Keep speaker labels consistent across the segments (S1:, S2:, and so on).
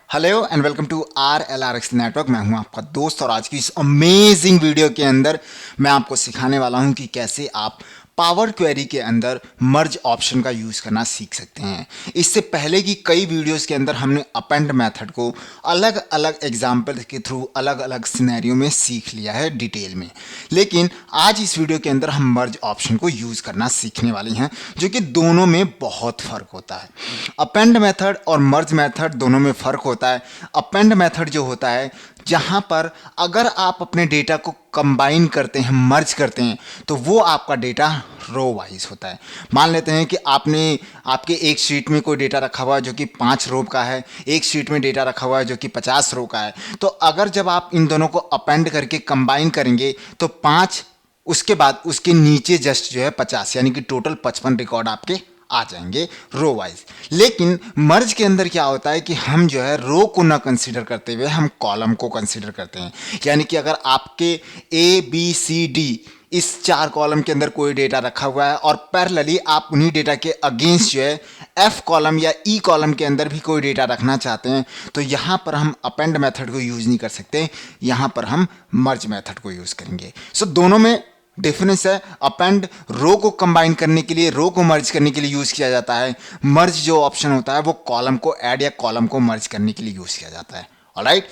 S1: Hello and welcome to R L R X network. मैं हूं आपका दोस्त और आज की इस अमेजिंग वीडियो के अंदर मैं आपको सिखाने वाला हूं कि कैसे आप पावर क्वेरी के अंदर मर्ज ऑप्शन का यूज़ करना सीख सकते हैं। इससे पहले की कई वीडियोस के अंदर हमने अपेंड मेथड को अलग अलग एग्जाम्पल के थ्रू अलग अलग सिनेरियो में सीख लिया है डिटेल में, लेकिन आज इस वीडियो के अंदर हम मर्ज ऑप्शन को यूज़ करना सीखने वाली हैं, जो कि दोनों में बहुत फ़र्क होता है। अपेंड मेथड और मर्ज मेथड दोनों में फ़र्क होता है। अपेंड मेथड जो होता है, जहां पर अगर आप अपने डेटा को कंबाइन करते हैं, मर्ज करते हैं, तो वो आपका डेटा रो वाइज होता है। मान लेते हैं कि आपने आपके एक शीट में कोई डेटा रखा हुआ है जो कि 5 रो का है, एक शीट में डेटा रखा हुआ है जो कि 50 रो का है। तो अगर जब आप इन दोनों को अपेंड करके कंबाइन करेंगे तो 5, उसके बाद उसके नीचे जस्ट जो है 50, यानी कि टोटल 55 रिकॉर्ड आपके आ जाएंगे रो वाइज। लेकिन मर्ज के अंदर क्या होता है कि हम जो है रो को ना कंसीडर करते हुए हम कॉलम को कंसीडर करते हैं। यानी कि अगर आपके ए बी सी डी इस 4 कॉलम के अंदर कोई डेटा रखा हुआ है और पैरेलली आप उन्हीं डेटा के अगेंस्ट जो है एफ कॉलम या ई कॉलम के अंदर भी कोई डेटा रखना चाहते हैं, तो यहां पर हम अपेंड मेथड को यूज नहीं कर सकते, यहां पर हम मर्ज मेथड को यूज करेंगे। सो दोनों में डिफरेंस है। अपेंड रो को कंबाइन करने के लिए, रो को मर्ज करने के लिए यूज किया जाता है। मर्ज जो ऑप्शन होता है वो कॉलम को ऐड या कॉलम को मर्ज करने के लिए यूज किया जाता है। ऑलराइट,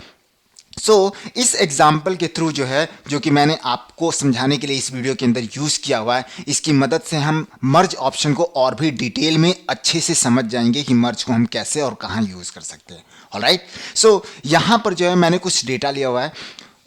S1: सो इस एग्जाम्पल के थ्रू जो है, जो कि मैंने आपको समझाने के लिए इस वीडियो के अंदर यूज किया हुआ है, इसकी मदद से हम मर्ज ऑप्शन को और भी डिटेल में अच्छे से समझ जाएंगे कि मर्ज को हम कैसे और कहां यूज कर सकते हैं। ऑलराइट, सो यहां पर जो है मैंने कुछ डेटा लिया हुआ है,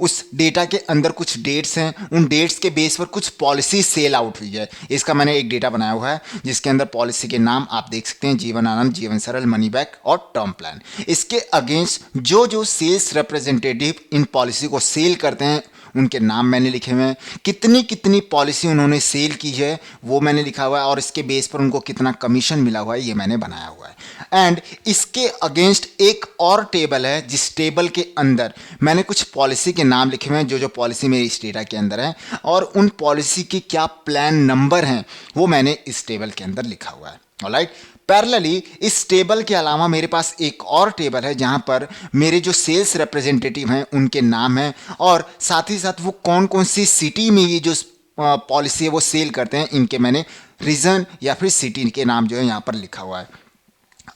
S1: उस डेटा के अंदर कुछ डेट्स हैं, उन डेट्स के बेस पर कुछ पॉलिसी सेल आउट हुई है। इसका मैंने एक डेटा बनाया हुआ है जिसके अंदर पॉलिसी के नाम आप देख सकते हैं, जीवन आनंद, जीवन सरल, मनी बैक और टर्म प्लान। इसके अगेंस्ट जो जो सेल्स रिप्रेजेंटेटिव इन पॉलिसी को सेल करते हैं उनके नाम मैंने लिखे हुए हैं, कितनी कितनी पॉलिसी उन्होंने सेल की है वो मैंने लिखा हुआ है, और इसके बेस पर उनको कितना कमीशन मिला हुआ है ये मैंने बनाया हुआ है। एंड इसके अगेंस्ट एक और टेबल है जिस टेबल के अंदर मैंने कुछ पॉलिसी के नाम लिखे हुए हैं, जो जो पॉलिसी मेरी इस डेटा के अंदर है, और उन पॉलिसी के क्या प्लान नंबर हैं वो मैंने इस टेबल के अंदर लिखा हुआ है। ऑलराइट, पैरेलली इस टेबल के अलावा मेरे पास एक और टेबल है जहां पर मेरे जो सेल्स रिप्रेजेंटेटिव हैं उनके नाम हैं, और साथ ही साथ वो कौन कौन सी सिटी में ये जो पॉलिसी है वो सेल करते हैं, इनके मैंने रीजन या फिर सिटी के नाम जो है यहां पर लिखा हुआ है।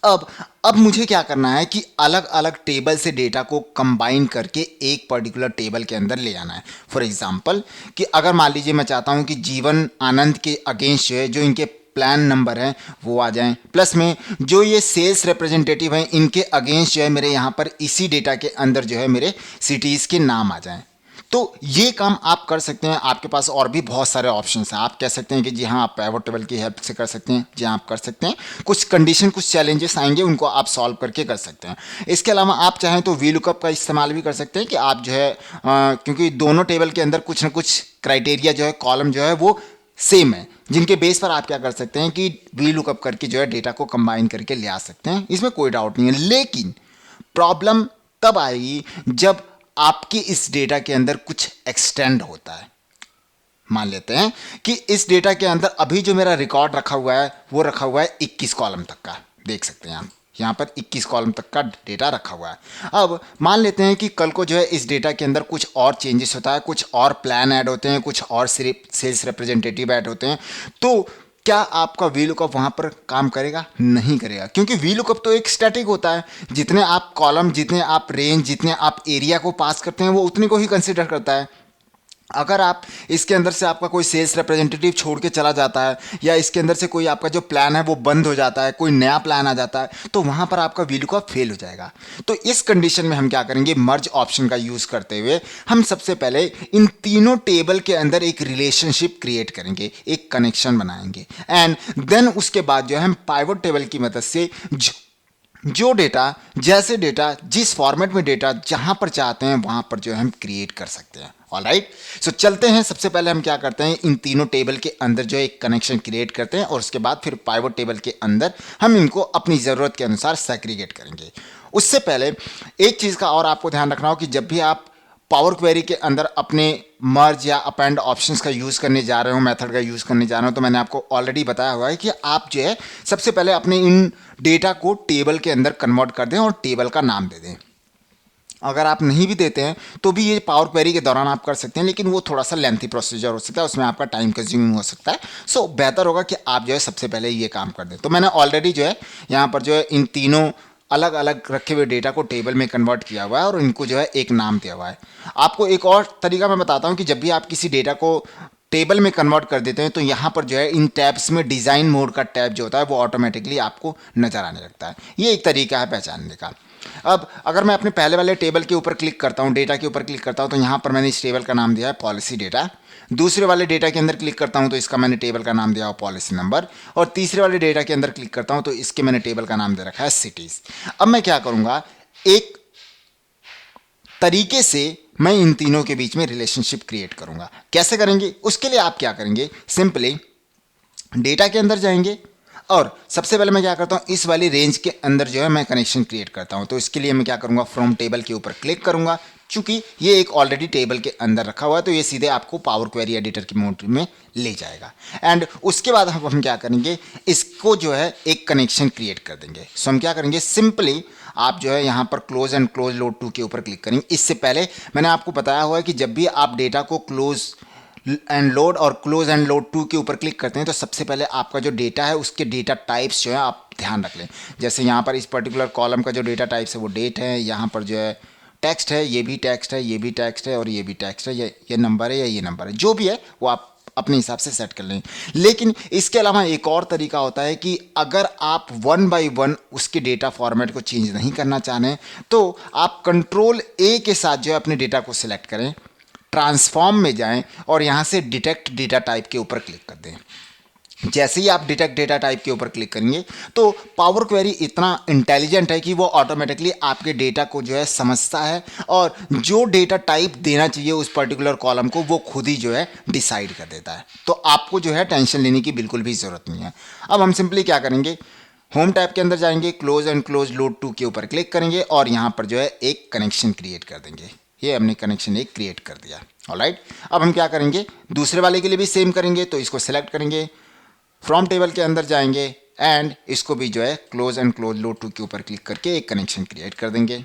S1: अब मुझे क्या करना है कि अलग अलग टेबल से डेटा को कंबाइन करके एक पर्टिकुलर टेबल के अंदर ले आना है। फॉर एग्जांपल कि अगर मान लीजिए मैं चाहता हूं कि जीवन आनंद के अगेंस्ट जो है जो इनके प्लान नंबर है वो आ जाएं, प्लस में जो ये सेल्स रिप्रेजेंटेटिव हैं इनके अगेंस्ट जो है मेरे यहाँ पर इसी डेटा के अंदर जो है मेरे सिटीज़ के नाम आ जाएं। तो ये काम आप कर सकते हैं। आपके पास और भी बहुत सारे ऑप्शंस हैं। आप कह सकते हैं कि जी हाँ आप पिवट टेबल की हेल्प से कर सकते हैं, जी हाँ आप कर सकते हैं। कुछ कंडीशन, कुछ चैलेंजेस आएंगे, उनको आप सॉल्व करके कर सकते हैं। इसके अलावा आप चाहें तो वी लुकअप का इस्तेमाल भी कर सकते हैं कि आप जो है क्योंकि दोनों टेबल के अंदर कुछ ना कुछ क्राइटेरिया जो है, कॉलम जो है वो सेम है, जिनके बेस पर आप क्या कर सकते हैं कि वी लुकअप करके जो है डेटा को कंबाइन करके ले आ सकते हैं। इसमें कोई डाउट नहीं है। लेकिन प्रॉब्लम तब आएगी जब आपके इस डेटा के अंदर कुछ एक्सटेंड होता है। मान लेते हैं कि इस डेटा के अंदर अभी जो मेरा रिकॉर्ड रखा हुआ है वो रखा हुआ है 21 कॉलम तक का, देख सकते हैं आप यहां पर 21 कॉलम तक का डेटा रखा हुआ है। अब मान लेते हैं कि कल को जो है इस डेटा के अंदर कुछ और चेंजेस होता है, कुछ और प्लान ऐड होते हैं, कुछ और सेल्स रिप्रेजेंटेटिव ऐड होते हैं, तो क्या आपका वी लुकअप वहां पर काम करेगा? नहीं करेगा, क्योंकि वी लुकअप तो एक स्टैटिक होता है। जितने आप कॉलम, जितने आप रेंज, जितने आप एरिया को पास करते हैं वो उतने को ही कंसिडर करता है। अगर आप इसके अंदर से आपका कोई सेल्स रिप्रेजेंटेटिव छोड़ के चला जाता है, या इसके अंदर से कोई आपका जो प्लान है वो बंद हो जाता है, कोई नया प्लान आ जाता है, तो वहां पर आपका वी लुकअप फेल हो जाएगा। तो इस कंडीशन में हम क्या करेंगे, मर्ज ऑप्शन का यूज करते हुए हम सबसे पहले इन तीनों टेबल के अंदर एक रिलेशनशिप क्रिएट करेंगे, एक कनेक्शन बनाएंगे, एंड देन उसके बाद जो है हम पाइवट टेबल की मदद से जो डेटा, जैसे डेटा, जिस फॉर्मेट में डेटा जहां पर चाहते हैं वहां पर जो है हम क्रिएट कर सकते हैं। ऑलराइट, सो चलते हैं। सबसे पहले हम क्या करते हैं, इन तीनों टेबल के अंदर जो एक कनेक्शन क्रिएट करते हैं, और उसके बाद फिर पाइवट टेबल के अंदर हम इनको अपनी ज़रूरत के अनुसार सेग्रीगेट करेंगे। उससे पहले एक चीज़ का और आपको ध्यान रखना हो कि जब भी आप पावर क्वेरी के अंदर अपने मर्ज या अपेंड ऑप्शंस का यूज़ करने जा रहे हो, मेथड का यूज़ करने जा रहे हो, तो मैंने आपको ऑलरेडी बताया हुआ है कि आप जो है सबसे पहले अपने इन डेटा को टेबल के अंदर कन्वर्ट कर दें और टेबल का नाम दे दें। अगर आप नहीं भी देते हैं तो भी ये पावर क्वेरी के दौरान आप कर सकते हैं, लेकिन वो थोड़ा सा लेंथी प्रोसीजर हो सकता है, उसमें आपका टाइम कंज्यूमिंग हो सकता है। सो बेहतर होगा कि आप जो है सबसे पहले ये काम कर दें। तो मैंने ऑलरेडी जो है यहाँ पर जो है इन तीनों अलग अलग रखे हुए डेटा को टेबल में कन्वर्ट किया हुआ है और इनको जो है एक नाम दिया हुआ है। आपको एक और तरीका मैं बताता हूँ कि जब भी आप किसी डेटा को टेबल में कन्वर्ट कर देते हैं तो यहाँ पर जो है इन टैब्स में डिज़ाइन मोड का टैब जो होता है वो ऑटोमेटिकली आपको नजर आने लगता है। ये एक तरीका है पहचानने का। अब अगर मैं अपने पहले वाले टेबल के ऊपर क्लिक करता हूँ, डेटा के ऊपर क्लिक करता हूँ, तो यहाँ पर मैंने इस टेबल का नाम दिया है पॉलिसी डेटा। दूसरे वाले डेटा के अंदर क्लिक करता हूँ तो इसका मैंने टेबल का नाम दिया है पॉलिसी नंबर। और तीसरे वाले डेटा के अंदर क्लिक करता हूँ तो इसके मैंने टेबल का नाम दे रखा है सिटीज़। अब मैं क्या करूँगा, एक तरीके से मैं इन तीनों के बीच में रिलेशनशिप क्रिएट करूँगा। कैसे करेंगे, उसके लिए आप क्या करेंगे, सिंपली डेटा के अंदर जाएंगे और सबसे पहले मैं क्या करता हूँ, इस वाली रेंज के अंदर जो है मैं कनेक्शन क्रिएट करता हूँ। तो इसके लिए मैं क्या करूँगा, फ्रॉम टेबल के ऊपर क्लिक करूँगा। चूंकि ये एक ऑलरेडी टेबल के अंदर रखा हुआ है तो ये सीधे आपको पावर क्वेरी एडिटर की मोड में ले जाएगा। एंड उसके बाद हम क्या करेंगे, इसको जो है एक कनेक्शन क्रिएट कर देंगे। सो हम क्या करेंगे, सिंपली आप जो है यहाँ पर close and close load to के ऊपर क्लिक करेंगे। इससे पहले मैंने आपको बताया हुआ है कि जब भी आप डेटा को क्लोज एंड लोड और क्लोज एंड लोड टू के ऊपर क्लिक करते हैं तो सबसे पहले आपका जो डेटा है उसके डेटा टाइप्स जो है आप ध्यान रख लें। जैसे यहाँ पर इस पर्टिकुलर कॉलम का जो डेटा टाइप्स है वो डेट है, यहाँ पर जो है टेक्स्ट है, ये भी टेक्स्ट है, ये भी टेक्स्ट है और ये भी टेक्स्ट है, ये नंबर है या ये नंबर है, जो भी है वो आप अपने हिसाब से सेट कर लें। लेकिन इसके अलावा एक और तरीका होता है कि अगर आप वन बाय वन उसके डेटा फॉर्मेट को चेंज नहीं करना चाह रहे तो आप कंट्रोल ए के साथ जो है अपने डेटा को सिलेक्ट करें, ट्रांसफॉर्म में जाएं और यहां से डिटेक्ट डेटा टाइप के ऊपर क्लिक कर दें। जैसे ही आप डिटेक्ट डेटा टाइप के ऊपर क्लिक करेंगे तो पावर क्वेरी इतना इंटेलिजेंट है कि वो ऑटोमेटिकली आपके डेटा को जो है समझता है और जो डेटा टाइप देना चाहिए उस पर्टिकुलर कॉलम को वो खुद ही जो है डिसाइड कर देता है। तो आपको जो है टेंशन लेने की बिल्कुल भी ज़रूरत नहीं है। अब हम सिंपली क्या करेंगे, होम टैब के अंदर जाएंगे, close and close load to के ऊपर क्लिक करेंगे और यहाँ पर जो है एक कनेक्शन क्रिएट कर देंगे। ये हमने कनेक्शन एक क्रिएट कर दिया। ऑलराइट, अब हम क्या करेंगे, दूसरे वाले के लिए भी सेम करेंगे। तो इसको सेलेक्ट करेंगे, फ्रॉम टेबल के अंदर जाएंगे एंड इसको भी जो है close and close load to के ऊपर क्लिक करके एक कनेक्शन क्रिएट कर देंगे।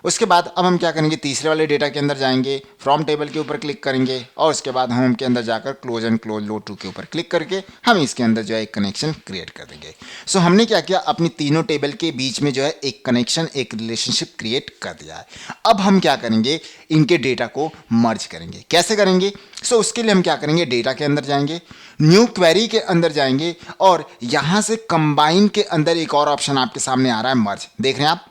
S1: उसके बाद अब हम क्या करेंगे, तीसरे वाले डेटा के अंदर जाएंगे, फ्रॉम टेबल के ऊपर क्लिक करेंगे और उसके बाद होम के अंदर जाकर close and close load to के ऊपर क्लिक करके हम इसके अंदर जो है एक कनेक्शन क्रिएट कर देंगे। सो हमने क्या किया, अपनी तीनों टेबल के बीच में जो है एक कनेक्शन, एक रिलेशनशिप क्रिएट कर दिया है। अब हम क्या करेंगे, इनके डेटा को मर्ज करेंगे। कैसे करेंगे, सो उसके लिए हम क्या करेंगे, डेटा के अंदर जाएंगे, न्यू क्वेरी के अंदर जाएंगे और यहां से कंबाइन के अंदर एक और ऑप्शन आपके सामने आ रहा है, मर्ज। देख रहे हैं आप,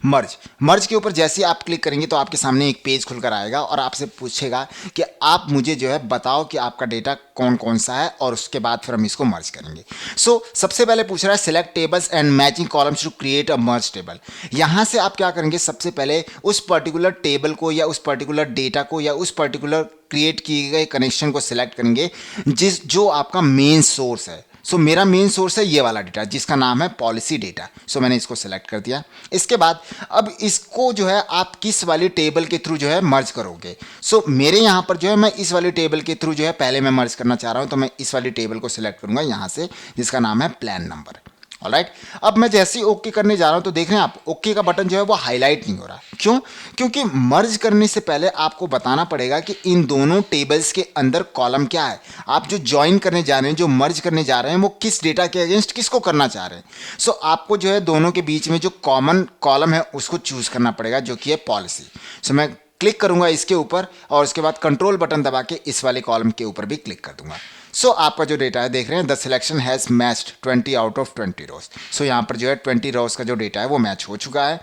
S1: मर्ज के ऊपर जैसे ही आप क्लिक करेंगे तो आपके सामने एक पेज खुलकर आएगा और आपसे पूछेगा कि आप मुझे जो है बताओ कि आपका डेटा कौन कौन सा है और उसके बाद फिर हम इसको मर्ज करेंगे। सो सबसे पहले पूछ रहा है select tables and matching columns to create a merge table. यहां से आप क्या करेंगे, सबसे पहले उस पर्टिकुलर टेबल को या उस पर्टिकुलर डेटा को या उस पर्टिकुलर क्रिएट किए गए कनेक्शन को सिलेक्ट करेंगे जो आपका मेन सोर्स है। सो मेरा मेन सोर्स है ये वाला डेटा जिसका नाम है पॉलिसी डेटा। सो मैंने इसको सेलेक्ट कर दिया। इसके बाद अब इसको जो है आप किस वाली टेबल के थ्रू जो है मर्ज करोगे। सो मेरे यहाँ पर जो है मैं इस वाली टेबल के थ्रू जो है पहले मैं मर्ज करना चाह रहा हूँ, तो मैं इस वाली टेबल को सिलेक्ट करूँगा यहाँ से, जिसका नाम है प्लान नंबर। ऑलराइट, अब मैं जैसे ही ओके करने जा रहा हूं तो देख रहे हैं आप ओके का बटन जो है वो हाईलाइट नहीं हो रहा। क्यों? क्योंकि मर्ज करने से पहले आपको बताना पड़ेगा कि इन दोनों टेबल्स के अंदर कॉलम क्या है। आप जो ज्वाइन करने जा रहे हैं, जो मर्ज करने जा रहे हैं, वो किस डेटा के अगेंस्ट किसको करना चाह रहे हैं। सो आपको जो है दोनों के बीच में जो कॉमन कॉलम है उसको चूज करना पड़ेगा, जो कि है पॉलिसी। सो मैं क्लिक करूंगा इसके ऊपर और उसके बाद कंट्रोल बटन दबा के इस वाले कॉलम के ऊपर भी क्लिक कर दूंगा। सो आपका जो डेटा है देख रहे हैं, the selection has matched 20 out of 20 रोज। सो यहाँ पर जो है 20 रोज का जो डेटा है वो मैच हो चुका है।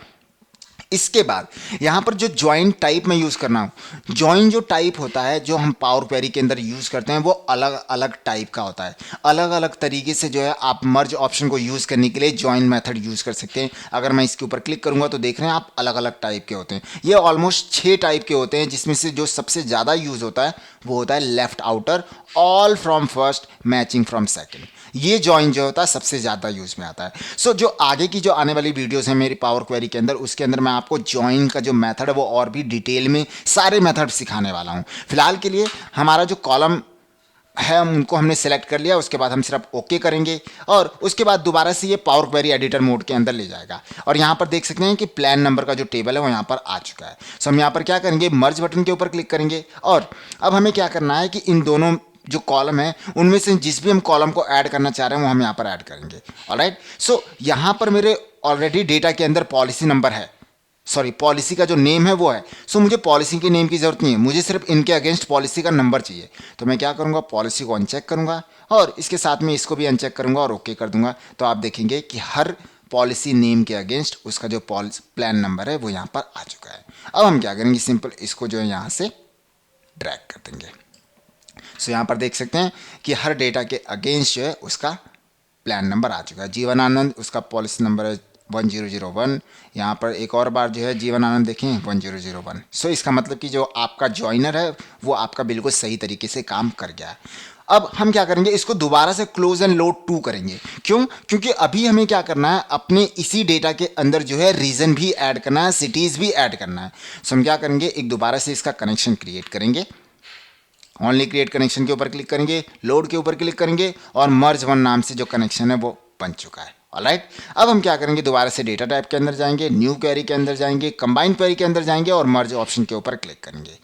S1: इसके बाद यहाँ पर जो ज्वाइन टाइप में यूज़ करना हूँ, ज्वाइन जो टाइप होता है जो हम पावर क्वेरी के अंदर यूज़ करते हैं वो अलग अलग टाइप का होता है। अलग अलग तरीके से जो है आप मर्ज ऑप्शन को यूज़ करने के लिए ज्वाइन मेथड यूज़ कर सकते हैं। अगर मैं इसके ऊपर क्लिक करूँगा तो देख रहे हैं आप अलग अलग टाइप के होते हैं। ये ऑलमोस्ट 6 टाइप के होते हैं, जिसमें से जो सबसे ज़्यादा यूज़ होता है वो होता है left outer, all from first, matching from second. ये ज्वाइन जो होता है सबसे ज़्यादा यूज़ में आता है। सो जो आगे की जो आने वाली वीडियोस हैं मेरी पावर क्वेरी के अंदर, उसके अंदर मैं आपको ज्वाइन का जो मेथड है वो और भी डिटेल में सारे मेथड सिखाने वाला हूँ। फिलहाल के लिए हमारा जो कॉलम है उनको हमने सेलेक्ट कर लिया, उसके बाद हम सिर्फ ओके करेंगे और उसके बाद दोबारा से ये पावर क्वेरी एडिटर मोड के अंदर ले जाएगा। और यहाँ पर देख सकते हैं कि प्लान नंबर का जो टेबल है वो यहाँ पर आ चुका है। सो हम यहाँ पर क्या करेंगे, मर्ज बटन के ऊपर क्लिक करेंगे और अब हमें क्या करना है कि इन दोनों जो कॉलम है उनमें से जिस भी हम कॉलम को ऐड करना चाह रहे हैं वो हम यहाँ पर ऐड करेंगे। ऑलराइट, सो यहाँ पर मेरे ऑलरेडी डेटा के अंदर पॉलिसी नंबर है, सॉरी पॉलिसी का जो नेम है वो है। सो मुझे पॉलिसी के नेम की जरूरत नहीं है, मुझे सिर्फ इनके अगेंस्ट पॉलिसी का नंबर चाहिए। तो मैं क्या करूँगा, पॉलिसी को अनचेक करूँगा और इसके साथ में इसको भी अनचेक करूँगा और ओके कर दूंगा। तो आप देखेंगे कि हर पॉलिसी नेम के अगेंस्ट उसका जो प्लान नंबर है वो यहाँ पर आ चुका है। अब हम क्या करेंगे, सिंपल इसको जो है यहाँ से ड्रैग कर देंगे। सो यहाँ पर देख सकते हैं कि हर डेटा के अगेंस्ट जो है उसका प्लान नंबर आ चुका है। जीवन आनंद, उसका पॉलिसी नंबर है 1001। यहाँ पर एक और बार जो है जीवन आनंद देखें 1001। सो इसका मतलब कि जो आपका ज्वाइनर है वो आपका बिल्कुल सही तरीके से काम कर गया है। अब हम क्या करेंगे, इसको दोबारा से क्लोज एंड लोड टू करेंगे। क्यों? क्योंकि अभी हमें क्या करना है, अपने इसी डेटा के अंदर जो है रीजन भी ऐड करना है, सिटीज़ भी ऐड करना है। सो हम क्या करेंगे, एक दोबारा से इसका कनेक्शन क्रिएट करेंगे। ओनली क्रिएट कनेक्शन के ऊपर क्लिक करेंगे, लोड के ऊपर क्लिक करेंगे और मर्ज वन नाम से जो कनेक्शन है वो बन चुका है। ऑलराइट, अब हम क्या करेंगे, दोबारा से डेटा टाइप के अंदर जाएंगे, न्यू क्वेरी के अंदर जाएंगे, कंबाइन क्वेरी के अंदर जाएंगे और मर्ज ऑप्शन के ऊपर क्लिक करेंगे।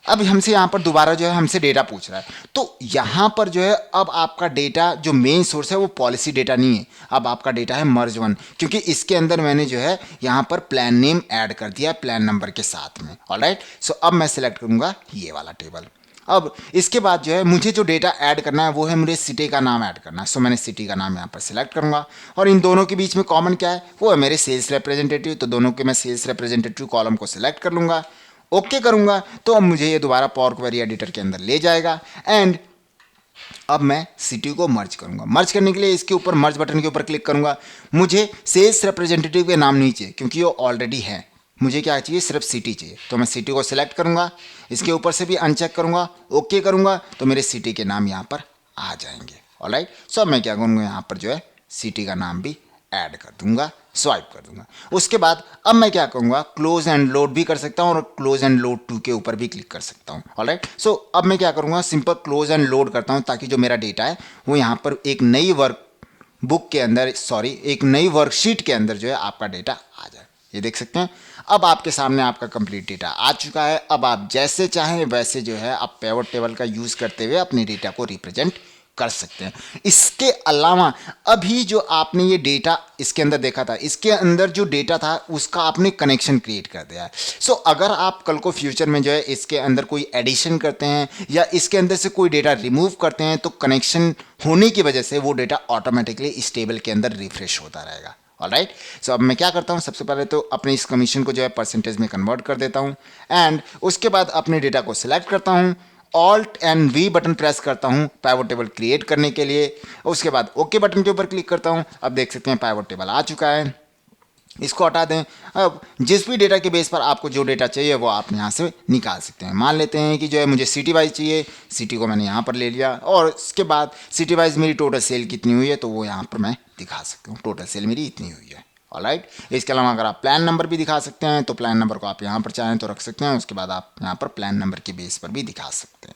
S1: अब हमसे यहाँ पर दोबारा जो है हमसे डेटा पूछ रहा है। तो यहाँ पर जो है अब आपका डेटा जो मेन सोर्स है वो पॉलिसी डेटा नहीं है, अब आपका डेटा है मर्ज वन, क्योंकि इसके अंदर मैंने जो है यहाँ पर प्लान नेम ऐड कर दिया प्लान नंबर के साथ में। ऑलराइट, सो अब मैं सिलेक्ट करूँगा ये वाला टेबल। अब इसके बाद जो है मुझे जो डेटा ऐड करना है वो है मुझे सिटी का नाम ऐड करना है। सो मैंने सिटी का नाम यहाँ पर सिलेक्ट करूँगा और इन दोनों के बीच में कॉमन क्या है, वो है मेरे सेल्स रिप्रेजेंटेटिव। तो दोनों के मैं सेल्स रिप्रेजेंटेटिव कॉलम को सिलेक्ट कर लूँगा, ओके करूँगा। तो अब मुझे ये दोबारा पावर क्वेरी एडिटर के अंदर ले जाएगा एंड अब मैं सिटी को मर्ज करूंगा। मर्ज करने के लिए इसके ऊपर मर्ज बटन के ऊपर क्लिक करूंगा। मुझे सेल्स रिप्रेजेंटेटिव के नाम नहीं चाहिए क्योंकि वो ऑलरेडी है, मुझे क्या चाहिए, सिर्फ सिटी चाहिए। तो मैं सिटी को सिलेक्ट करूंगा, इसके ऊपर से भी अनचेक करूंगा, ओके करूंगा, तो मेरे सिटी के नाम यहाँ पर आ जाएंगे। ऑलराइट, सो अब मैं क्या करूँगा, यहाँ पर जो है सिटी का नाम भी ऐड कर दूंगा, स्वाइप कर दूंगा। उसके बाद अब मैं क्या करूंगा, क्लोज एंड लोड भी कर सकता हूं और क्लोज एंड लोड टू के ऊपर भी क्लिक कर सकता हूं। ऑलराइट, सो अब मैं क्या करूंगा, सिंपल क्लोज एंड लोड करता हूं ताकि जो मेरा डेटा है वो यहाँ पर एक नई वर्क बुक के अंदर, सॉरी एक नई वर्कशीट के अंदर जो है आपका डेटा आ जाए। ये देख सकते हैं अब आपके सामने आपका कंप्लीट डेटा आ चुका है। अब आप जैसे चाहें वैसे जो है आप पिवट टेबल का यूज़ करते हुए अपने डेटा को रिप्रेजेंट कर सकते हैं। इसके अलावा अभी जो आपने ये डेटा इसके अंदर देखा था, इसके अंदर जो डेटा था उसका आपने कनेक्शन क्रिएट कर दिया है। सो अगर आप कल को फ्यूचर में जो है इसके अंदर कोई एडिशन करते हैं या इसके अंदर से कोई डेटा रिमूव करते हैं तो कनेक्शन होने की वजह से वो डेटा ऑटोमेटिकली इस टेबल के अंदर रिफ्रेश होता रहेगा। ऑलराइट, सो अब मैं क्या करता हूँ, सबसे पहले तो अपने इस कमीशन को जो है परसेंटेज में कन्वर्ट कर देता हूँ एंड उसके बाद अपने डेटा को सिलेक्ट करता हूँ, alt and V button press करता हूँ पाइवट टेबल क्रिएट करने के लिए। उसके बाद ओके बटन के ऊपर क्लिक करता हूँ। अब देख सकते हैं पाइवट टेबल आ चुका है, इसको हटा दें। अब जिस भी डेटा के बेस पर आपको जो डेटा चाहिए वो आप यहाँ से निकाल सकते हैं। मान लेते हैं कि जो है मुझे सिटी वाइज चाहिए, सिटी को मैंने यहाँ पर ले लिया और उसके बाद सिटी वाइज मेरी टोटल सेल कितनी हुई है तो वो यहाँ पर मैं दिखा सकता हूँ, टोटल सेल मेरी इतनी हुई है। ऑलराइट, इसके अलावा अगर आप प्लान नंबर भी दिखा सकते हैं तो प्लान नंबर को आप यहाँ पर चाहें तो रख सकते हैं, उसके बाद आप यहाँ पर प्लान नंबर के बेस पर भी दिखा सकते हैं।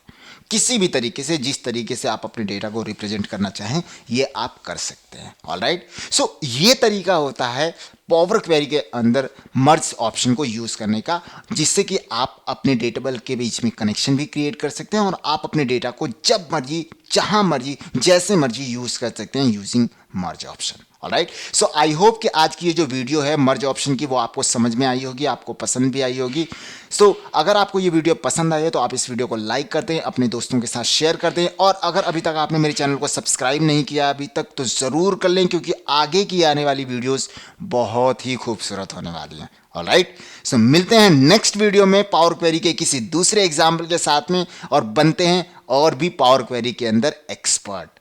S1: किसी भी तरीके से, जिस तरीके से आप अपने डेटा को रिप्रेजेंट करना चाहें ये आप कर सकते हैं। ऑलराइट, सो ये तरीका होता है पावर क्वेरी के अंदर मर्ज ऑप्शन को यूज़ करने का, जिससे कि आप अपने डेटाबेल के बीच में कनेक्शन भी क्रिएट कर सकते हैं और आप अपने डेटा को जब मर्जी, जहां मर्जी, जैसे मर्जी यूज़ कर सकते हैं using merge option. Alright, so I hope कि आज की ये जो वीडियो है मर्ज ऑप्शन की वो आपको समझ में आई होगी, आपको पसंद भी आई होगी। सो अगर आपको ये वीडियो पसंद आई है तो आप इस वीडियो को लाइक कर दें, अपने दोस्तों के साथ शेयर कर दें और अगर अभी तक आपने मेरे चैनल को सब्सक्राइब नहीं किया अभी तक तो ज़रूर कर लें, क्योंकि आगे की आने वाली वीडियोस बहुत ही खूबसूरत होने वाली हैं। ऑलराइट, सो मिलते हैं नेक्स्ट वीडियो में पावर क्वेरी के किसी दूसरे एग्जाम्पल के साथ में और बनते हैं और भी पावर क्वेरी के अंदर एक्सपर्ट।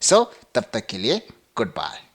S1: सो तब तक के लिए गुड बाय।